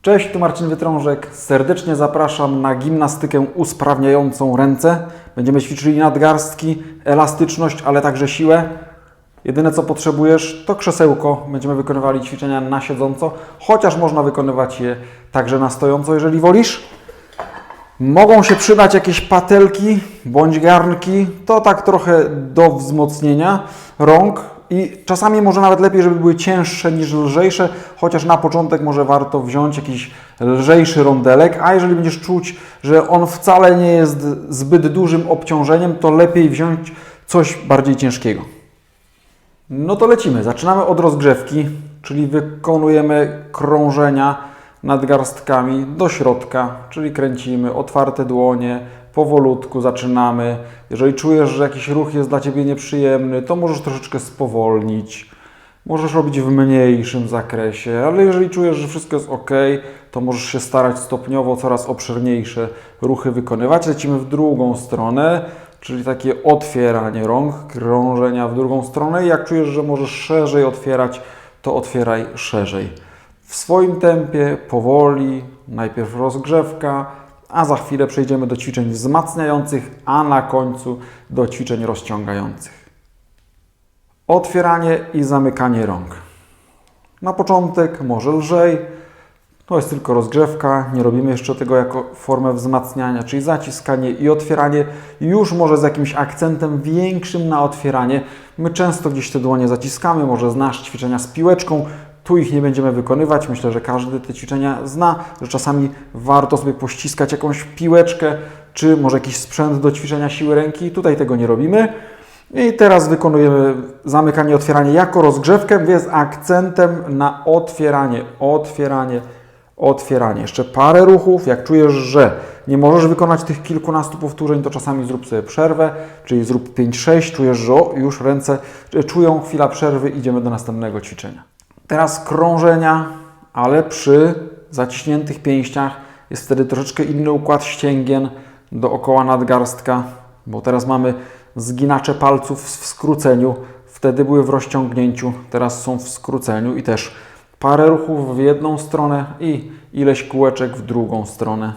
Cześć, tu Marcin Wytrążek. Serdecznie zapraszam na gimnastykę usprawniającą ręce. Będziemy ćwiczyli nadgarstki, elastyczność, ale także siłę. Jedyne co potrzebujesz to krzesełko. Będziemy wykonywali ćwiczenia na siedząco, chociaż można wykonywać je także na stojąco, jeżeli wolisz. Mogą się przydać jakieś patelki bądź garnki. To tak trochę do wzmocnienia rąk. I czasami może nawet lepiej, żeby były cięższe niż lżejsze, chociaż na początek może warto wziąć jakiś lżejszy rondelek, a jeżeli będziesz czuć, że on wcale nie jest zbyt dużym obciążeniem, to lepiej wziąć coś bardziej ciężkiego. No to lecimy. Zaczynamy od rozgrzewki, czyli wykonujemy krążenia nadgarstkami do środka, czyli kręcimy otwarte dłonie, powolutku zaczynamy. Jeżeli czujesz, że jakiś ruch jest dla Ciebie nieprzyjemny, to możesz troszeczkę spowolnić. Możesz robić w mniejszym zakresie, ale jeżeli czujesz, że wszystko jest ok, to możesz się starać stopniowo coraz obszerniejsze ruchy wykonywać. Lecimy w drugą stronę, czyli takie otwieranie rąk, krążenia w drugą stronę. I jak czujesz, że możesz szerzej otwierać, to otwieraj szerzej. W swoim tempie, powoli, najpierw rozgrzewka, a za chwilę przejdziemy do ćwiczeń wzmacniających, a na końcu do ćwiczeń rozciągających. Otwieranie i zamykanie rąk. Na początek może lżej, to jest tylko rozgrzewka, nie robimy jeszcze tego jako formę wzmacniania, czyli zaciskanie i otwieranie, już może z jakimś akcentem większym na otwieranie. My często gdzieś te dłonie zaciskamy, może znasz ćwiczenia z piłeczką, tu ich nie będziemy wykonywać. Myślę, że każdy te ćwiczenia zna, że czasami warto sobie pościskać jakąś piłeczkę, czy może jakiś sprzęt do ćwiczenia siły ręki. Tutaj tego nie robimy. I teraz wykonujemy zamykanie, otwieranie jako rozgrzewkę, więc z akcentem na otwieranie, otwieranie, otwieranie. Jeszcze parę ruchów. Jak czujesz, że nie możesz wykonać tych kilkunastu powtórzeń, to czasami zrób sobie przerwę, czyli zrób 5-6. Czujesz, że już ręce czują, chwila przerwy, idziemy do następnego ćwiczenia. Teraz krążenia, ale przy zaciśniętych pięściach. Jest wtedy troszeczkę inny układ ścięgien dookoła nadgarstka, bo teraz mamy zginacze palców w skróceniu. Wtedy były w rozciągnięciu, teraz są w skróceniu i też parę ruchów w jedną stronę i ileś kółeczek w drugą stronę.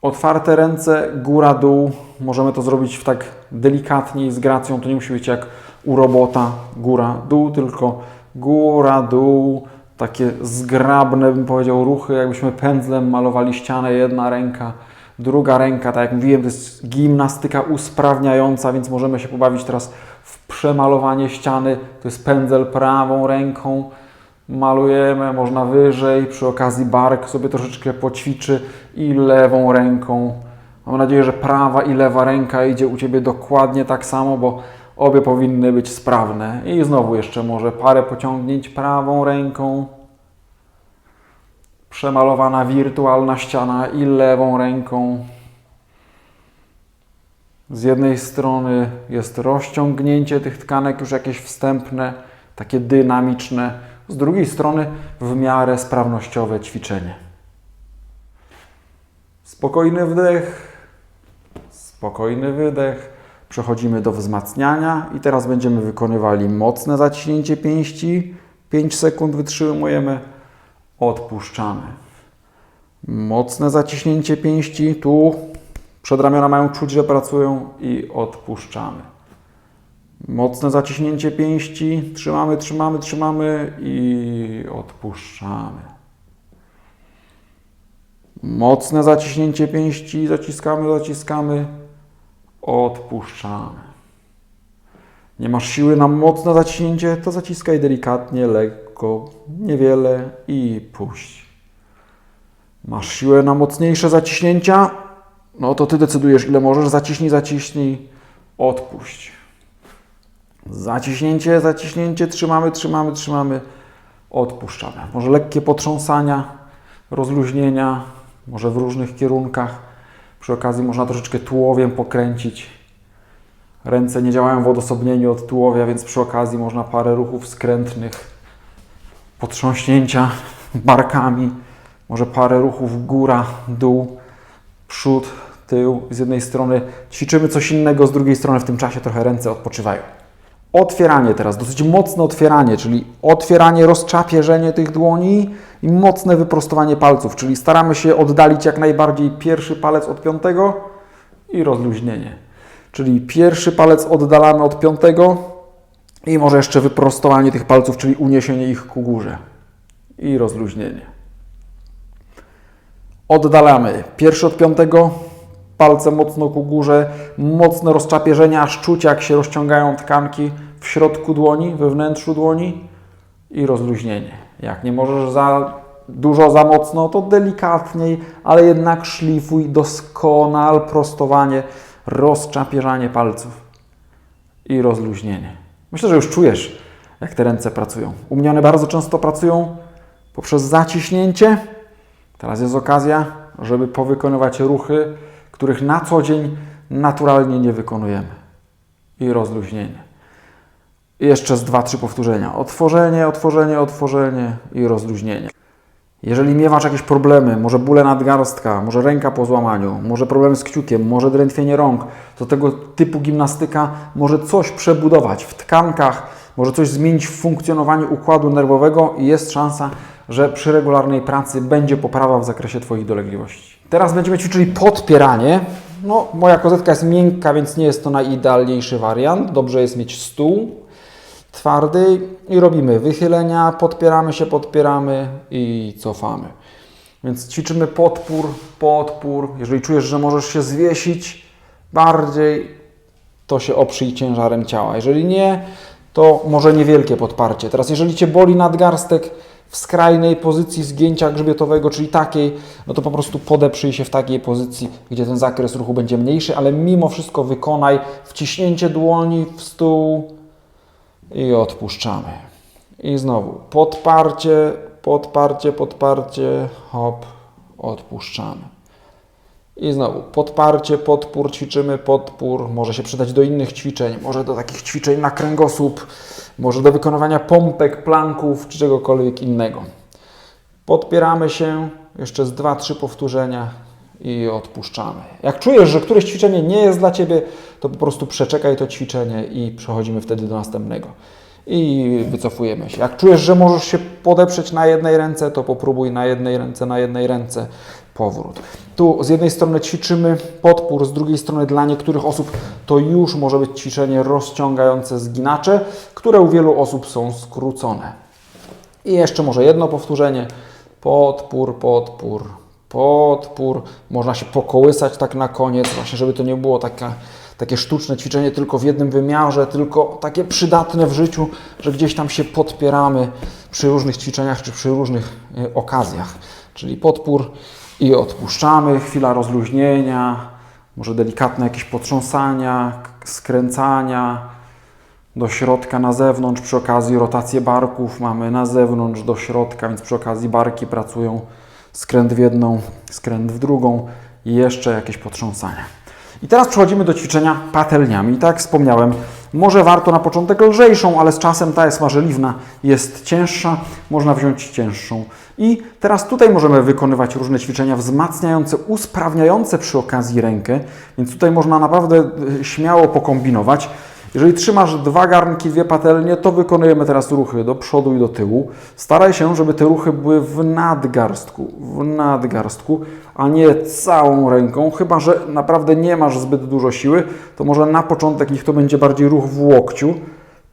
Otwarte ręce, góra, dół. Możemy to zrobić tak delikatniej, z gracją. To nie musi być jak u robota, góra, dół, tylko góra, dół. Takie zgrabne, bym powiedział, ruchy, jakbyśmy pędzlem malowali ścianę. Jedna ręka, druga ręka. Tak jak mówiłem, to jest gimnastyka usprawniająca, więc możemy się pobawić teraz w przemalowanie ściany. To jest pędzel prawą ręką. Malujemy, można wyżej, przy okazji bark sobie troszeczkę poćwiczy i lewą ręką. Mam nadzieję, że prawa i lewa ręka idzie u Ciebie dokładnie tak samo, bo obie powinny być sprawne. I znowu jeszcze może parę pociągnięć prawą ręką. Przemalowana wirtualna ściana i lewą ręką. Z jednej strony jest rozciągnięcie tych tkanek już jakieś wstępne, takie dynamiczne. Z drugiej strony w miarę sprawnościowe ćwiczenie. Spokojny wdech, spokojny wydech. Przechodzimy do wzmacniania i teraz będziemy wykonywali mocne zaciśnięcie pięści. 5 sekund wytrzymujemy, odpuszczamy. Mocne zaciśnięcie pięści, tu przedramiona mają czuć, że pracują i odpuszczamy. Mocne zaciśnięcie pięści, trzymamy, trzymamy, trzymamy i odpuszczamy. Mocne zaciśnięcie pięści, zaciskamy, zaciskamy, odpuszczamy. Nie masz siły na mocne zaciśnięcie, to zaciskaj delikatnie, lekko, niewiele i puść. Masz siłę na mocniejsze zaciśnięcia, no to Ty decydujesz, ile możesz. Zaciśnij, zaciśnij, odpuść. Zaciśnięcie, zaciśnięcie, trzymamy, trzymamy, trzymamy, odpuszczamy. Może lekkie potrząsania, rozluźnienia, może w różnych kierunkach. Przy okazji można troszeczkę tułowiem pokręcić. Ręce nie działają w odosobnieniu od tułowia, więc przy okazji można parę ruchów skrętnych, potrząśnięcia barkami, może parę ruchów góra, dół, przód, tył. Z jednej strony ćwiczymy coś innego, z drugiej strony w tym czasie trochę ręce odpoczywają. Otwieranie teraz, dosyć mocne otwieranie, czyli otwieranie, rozczapierzenie tych dłoni i mocne wyprostowanie palców, czyli staramy się oddalić jak najbardziej pierwszy palec od piątego i rozluźnienie. Czyli pierwszy palec oddalamy od piątego i może jeszcze wyprostowanie tych palców, czyli uniesienie ich ku górze i rozluźnienie. Oddalamy pierwszy od piątego, palce mocno ku górze, mocne rozczapierzenie, aż czuć jak się rozciągają tkanki w środku dłoni, we wnętrzu dłoni i rozluźnienie. Jak nie możesz za dużo, za mocno, to delikatniej, ale jednak szlifuj, doskonal prostowanie, rozczapierzanie palców i rozluźnienie. Myślę, że już czujesz, jak te ręce pracują. U mnie one bardzo często pracują poprzez zaciśnięcie. Teraz jest okazja, żeby powykonywać ruchy, których na co dzień naturalnie nie wykonujemy. I rozluźnienie. I jeszcze z 2-3 powtórzenia. Otworzenie, otworzenie, otworzenie i rozluźnienie. Jeżeli miewasz jakieś problemy, może bóle nadgarstka, może ręka po złamaniu, może problemy z kciukiem, może drętwienie rąk, to tego typu gimnastyka może coś przebudować w tkankach, może coś zmienić w funkcjonowaniu układu nerwowego i jest szansa, że przy regularnej pracy będzie poprawa w zakresie Twoich dolegliwości. Teraz będziemy ćwiczyli podpieranie. No, moja kozetka jest miękka, więc nie jest to najidealniejszy wariant. Dobrze jest mieć stół twardy i robimy wychylenia, podpieramy się, podpieramy i cofamy. Więc ćwiczymy podpór, podpór. Jeżeli czujesz, że możesz się zwiesić bardziej, to się oprzyj ciężarem ciała. Jeżeli nie, to może niewielkie podparcie. Teraz jeżeli Cię boli nadgarstek w skrajnej pozycji zgięcia grzbietowego, czyli takiej, no to po prostu podeprzyj się w takiej pozycji, gdzie ten zakres ruchu będzie mniejszy, ale mimo wszystko wykonaj wciśnięcie dłoni w stół i odpuszczamy. I znowu podparcie, podparcie, podparcie, hop, odpuszczamy. I znowu podparcie, podpór, ćwiczymy podpór, może się przydać do innych ćwiczeń, może do takich ćwiczeń na kręgosłup, może do wykonywania pompek, planków czy czegokolwiek innego. Podpieramy się, jeszcze z 2-3 powtórzenia i odpuszczamy. Jak czujesz, że któreś ćwiczenie nie jest dla Ciebie, to po prostu przeczekaj to ćwiczenie i przechodzimy wtedy do następnego. I wycofujemy się. Jak czujesz, że możesz się podeprzeć na jednej ręce, to popróbuj na jednej ręce, powrót. Tu z jednej strony ćwiczymy podpór, z drugiej strony dla niektórych osób to już może być ćwiczenie rozciągające zginacze, które u wielu osób są skrócone. I jeszcze może jedno powtórzenie. Podpór, podpór, podpór. Można się pokołysać tak na koniec, właśnie żeby to nie było takie sztuczne ćwiczenie tylko w jednym wymiarze, tylko takie przydatne w życiu, że gdzieś tam się podpieramy przy różnych ćwiczeniach czy przy różnych okazjach. Czyli podpór i odpuszczamy, chwila rozluźnienia, może delikatne jakieś potrząsania, skręcania do środka, na zewnątrz, przy okazji rotację barków mamy na zewnątrz do środka, więc przy okazji barki pracują, skręt w jedną, skręt w drugą i jeszcze jakieś potrząsania. I teraz przechodzimy do ćwiczenia patelniami. Tak jak wspomniałem, może warto na początek lżejszą, ale z czasem ta jest marzeliwna, jest cięższa, można wziąć cięższą. I teraz tutaj możemy wykonywać różne ćwiczenia wzmacniające, usprawniające przy okazji rękę, więc tutaj można naprawdę śmiało pokombinować. Jeżeli trzymasz 2 garnki, 2 patelnie, to wykonujemy teraz ruchy do przodu i do tyłu. Staraj się, żeby te ruchy były w nadgarstku, a nie całą ręką, chyba że naprawdę nie masz zbyt dużo siły, to może na początek niech to będzie bardziej ruch w łokciu.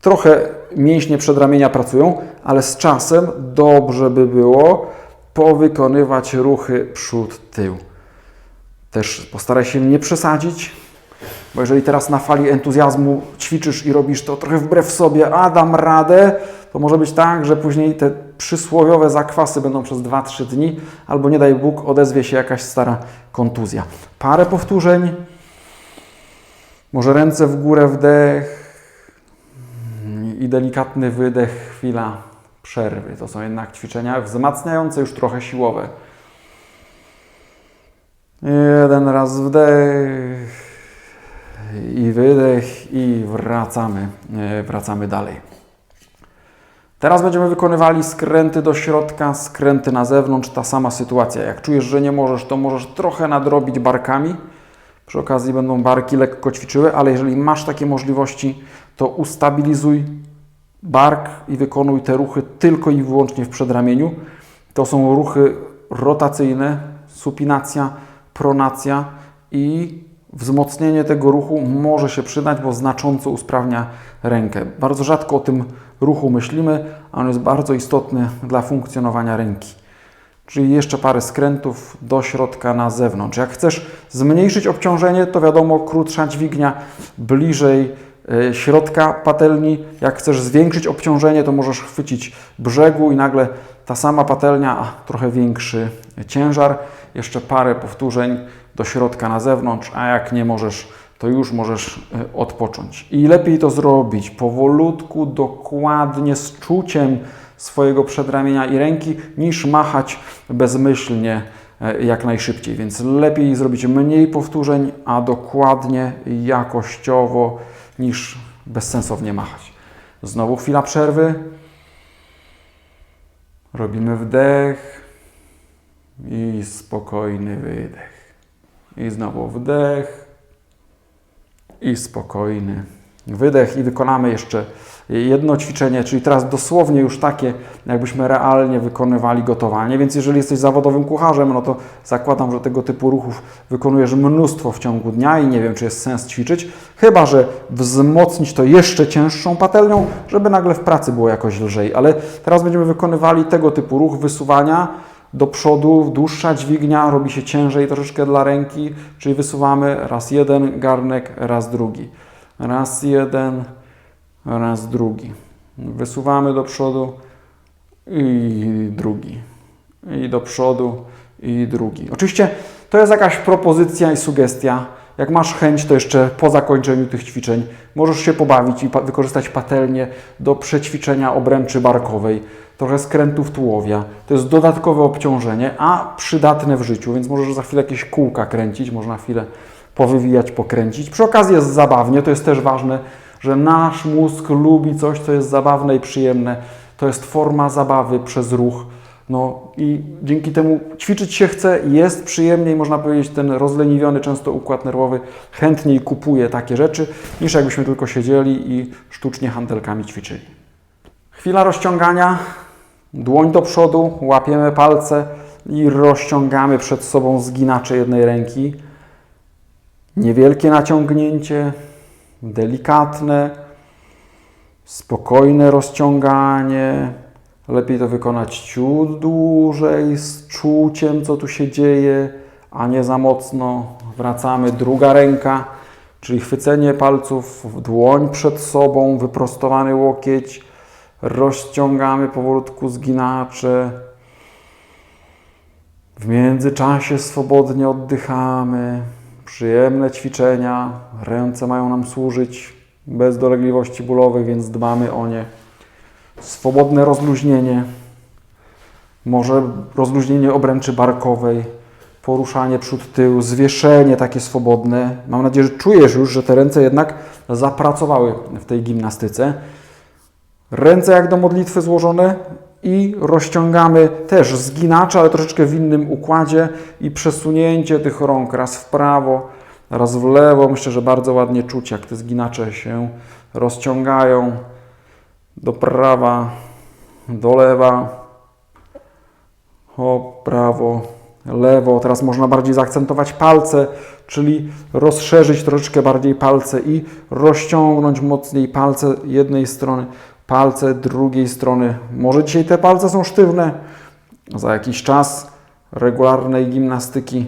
Trochę mięśnie przedramienia pracują, ale z czasem dobrze by było powykonywać ruchy przód-tył. Też postaraj się nie przesadzić, bo jeżeli teraz na fali entuzjazmu ćwiczysz i robisz to trochę wbrew sobie, a dam radę, to może być tak, że później te przysłowiowe zakwasy będą przez 2-3 dni, albo nie daj Bóg, odezwie się jakaś stara kontuzja. Parę powtórzeń, może ręce w górę, wdech i delikatny wydech, chwila przerwy. To są jednak ćwiczenia wzmacniające, już trochę siłowe. Jeden raz wdech i wydech i wracamy dalej. Teraz będziemy wykonywali skręty do środka, skręty na zewnątrz, ta sama sytuacja. Jak czujesz, że nie możesz, to możesz trochę nadrobić barkami, Przy okazji będą barki lekko ćwiczyły, ale jeżeli masz takie możliwości, to ustabilizuj bark i wykonuj te ruchy tylko i wyłącznie w przedramieniu. To są ruchy rotacyjne, supinacja, pronacja i wzmocnienie tego ruchu może się przydać, bo znacząco usprawnia rękę. Bardzo rzadko o tym ruchu myślimy, a on jest bardzo istotny dla funkcjonowania ręki. Czyli jeszcze parę skrętów do środka na zewnątrz. Jak chcesz zmniejszyć obciążenie, to wiadomo, krótsza dźwignia bliżej środka patelni. Jak chcesz zwiększyć obciążenie, to możesz chwycić brzegu i nagle ta sama patelnia, a trochę większy ciężar. Jeszcze parę powtórzeń do środka na zewnątrz, a jak nie możesz, to już możesz odpocząć. I lepiej to zrobić powolutku, dokładnie, z czuciem swojego przedramienia i ręki, niż machać bezmyślnie jak najszybciej. Więc lepiej zrobić mniej powtórzeń, a dokładnie, jakościowo, niż bezsensownie machać. Znowu chwila przerwy. Robimy wdech i spokojny wydech. I znowu wdech i spokojny wydech. I wykonamy jeszcze jedno ćwiczenie, czyli teraz dosłownie już takie, jakbyśmy realnie wykonywali gotowanie. Więc jeżeli jesteś zawodowym kucharzem, no to zakładam, że tego typu ruchów wykonujesz mnóstwo w ciągu dnia i nie wiem, czy jest sens ćwiczyć, chyba że wzmocnić to jeszcze cięższą patelnią, żeby nagle w pracy było jakoś lżej. Ale teraz będziemy wykonywali tego typu ruch wysuwania do przodu, dłuższa dźwignia, robi się ciężej troszeczkę dla ręki, czyli wysuwamy raz jeden garnek, raz drugi. Raz jeden, raz drugi. Wysuwamy do przodu i drugi. I do przodu i drugi. Oczywiście to jest jakaś propozycja i sugestia. Jak masz chęć, to jeszcze po zakończeniu tych ćwiczeń możesz się pobawić i wykorzystać patelnię do przećwiczenia obręczy barkowej, trochę skrętów tułowia. To jest dodatkowe obciążenie, a przydatne w życiu, więc możesz za chwilę jakieś kółka kręcić, można chwilę powywijać, pokręcić. Przy okazji jest zabawnie, to jest też ważne, że nasz mózg lubi coś, co jest zabawne i przyjemne. To jest forma zabawy przez ruch. No i dzięki temu ćwiczyć się chce, jest przyjemniej, można powiedzieć, ten rozleniwiony często układ nerwowy chętniej kupuje takie rzeczy, niż jakbyśmy tylko siedzieli i sztucznie hantelkami ćwiczyli. Chwila rozciągania, dłoń do przodu, łapiemy palce i rozciągamy przed sobą zginacze jednej ręki. Niewielkie naciągnięcie, delikatne, spokojne rozciąganie. Lepiej to wykonać ciut dłużej, z czuciem, co tu się dzieje, a nie za mocno. Wracamy, druga ręka, czyli chwycenie palców w dłoń przed sobą, wyprostowany łokieć. Rozciągamy powolutku zginacze. W międzyczasie swobodnie oddychamy. Przyjemne ćwiczenia. Ręce mają nam służyć bez dolegliwości bólowych, więc dbamy o nie. Swobodne rozluźnienie. Może rozluźnienie obręczy barkowej. Poruszanie przód-tył. Zwieszenie takie swobodne. Mam nadzieję, że czujesz już, że te ręce jednak zapracowały w tej gimnastyce. Ręce jak do modlitwy złożone i rozciągamy też zginacze, ale troszeczkę w innym układzie i przesunięcie tych rąk raz w prawo, raz w lewo. Myślę, że bardzo ładnie czuć, jak te zginacze się rozciągają do prawa, do lewa, o prawo, lewo. Teraz można bardziej zaakcentować palce, czyli rozszerzyć troszeczkę bardziej palce i rozciągnąć mocniej palce jednej strony, palce drugiej strony. Może dzisiaj te palce są sztywne, za jakiś czas regularnej gimnastyki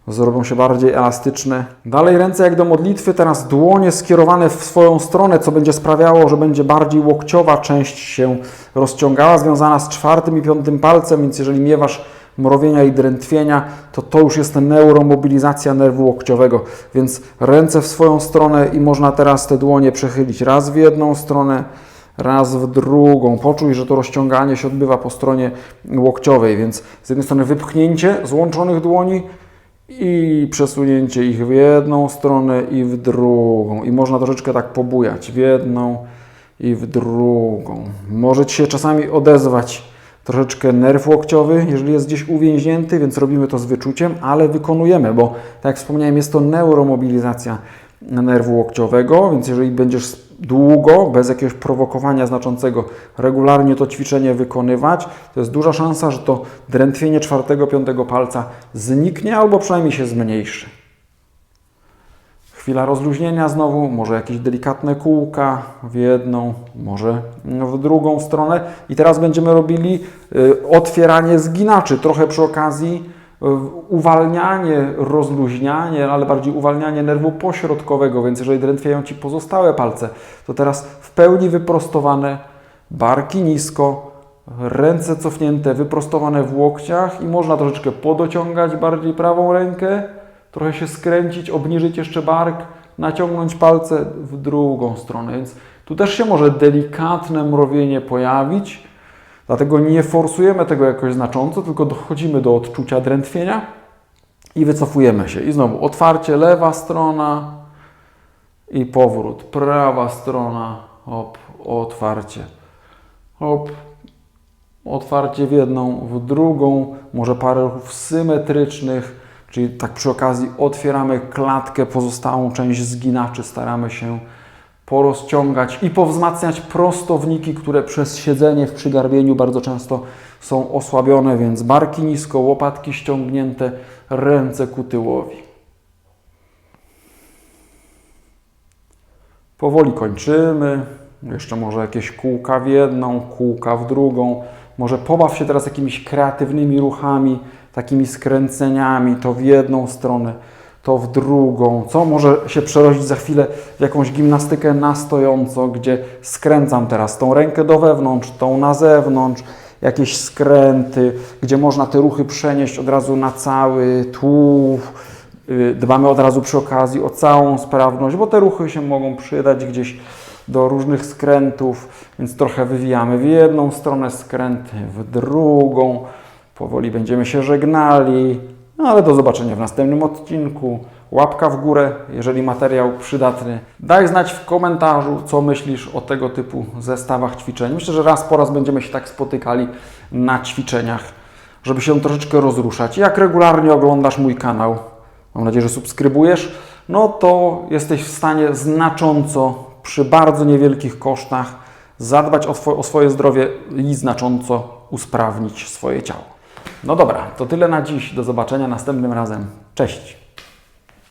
zrobią się bardziej elastyczne. Dalej ręce jak do modlitwy, teraz dłonie skierowane w swoją stronę, co będzie sprawiało, że będzie bardziej łokciowa część się rozciągała, związana z 4. i 5. palcem, więc jeżeli miewasz mrowienia i drętwienia, to już jest neuromobilizacja nerwu łokciowego, więc ręce w swoją stronę i można teraz te dłonie przechylić raz w jedną stronę, raz w drugą. Poczuj, że to rozciąganie się odbywa po stronie łokciowej, więc z jednej strony wypchnięcie złączonych dłoni i przesunięcie ich w jedną stronę i w drugą. I można troszeczkę tak pobujać w jedną i w drugą. Może Ci się czasami odezwać troszeczkę nerw łokciowy, jeżeli jest gdzieś uwięźnięty, więc robimy to z wyczuciem, ale wykonujemy, bo tak jak wspomniałem, jest to neuromobilizacja nerwu łokciowego, więc jeżeli będziesz długo, bez jakiegoś prowokowania znaczącego, regularnie to ćwiczenie wykonywać, to jest duża szansa, że to drętwienie 4-5 palca zniknie albo przynajmniej się zmniejszy. Chwila rozluźnienia znowu, może jakieś delikatne kółka w jedną, może w drugą stronę. I teraz będziemy robili otwieranie zginaczy, trochę przy okazji uwalnianie, rozluźnianie, ale bardziej uwalnianie nerwu pośrodkowego, więc jeżeli drętwieją Ci pozostałe palce, to teraz w pełni wyprostowane, barki nisko, ręce cofnięte, wyprostowane w łokciach i można troszeczkę podociągać bardziej prawą rękę, trochę się skręcić, obniżyć jeszcze bark, naciągnąć palce w drugą stronę, więc tu też się może delikatne mrowienie pojawić. Dlatego nie forsujemy tego jakoś znacząco, tylko dochodzimy do odczucia drętwienia i wycofujemy się. I znowu otwarcie, lewa strona i powrót. Prawa strona, hop, otwarcie. Hop, otwarcie w jedną, w drugą. Może parę ruchów symetrycznych, czyli tak przy okazji otwieramy klatkę, pozostałą część zginaczy staramy się porozciągać i powzmacniać prostowniki, które przez siedzenie w przygarbieniu bardzo często są osłabione, więc barki nisko, łopatki ściągnięte, ręce ku tyłowi. Powoli kończymy. Jeszcze może jakieś kółka w jedną, kółka w drugą. Może pobaw się teraz jakimiś kreatywnymi ruchami, takimi skręceniami, to w jedną stronę, to w drugą, co może się przerodzić za chwilę w jakąś gimnastykę na stojąco, gdzie skręcam teraz tą rękę do wewnątrz, tą na zewnątrz, jakieś skręty, gdzie można te ruchy przenieść od razu na cały tułów. Dbamy od razu przy okazji o całą sprawność, bo te ruchy się mogą przydać gdzieś do różnych skrętów, więc trochę wywijamy w jedną stronę skręty, w drugą. Powoli będziemy się żegnali. No ale do zobaczenia w następnym odcinku. Łapka w górę, jeżeli materiał przydatny. Daj znać w komentarzu, co myślisz o tego typu zestawach ćwiczeń. Myślę, że raz po raz będziemy się tak spotykali na ćwiczeniach, żeby się troszeczkę rozruszać. Jak regularnie oglądasz mój kanał, mam nadzieję, że subskrybujesz, no to jesteś w stanie znacząco, przy bardzo niewielkich kosztach, zadbać o swoje zdrowie i znacząco usprawnić swoje ciało. No dobra, to tyle na dziś. Do zobaczenia następnym razem. Cześć!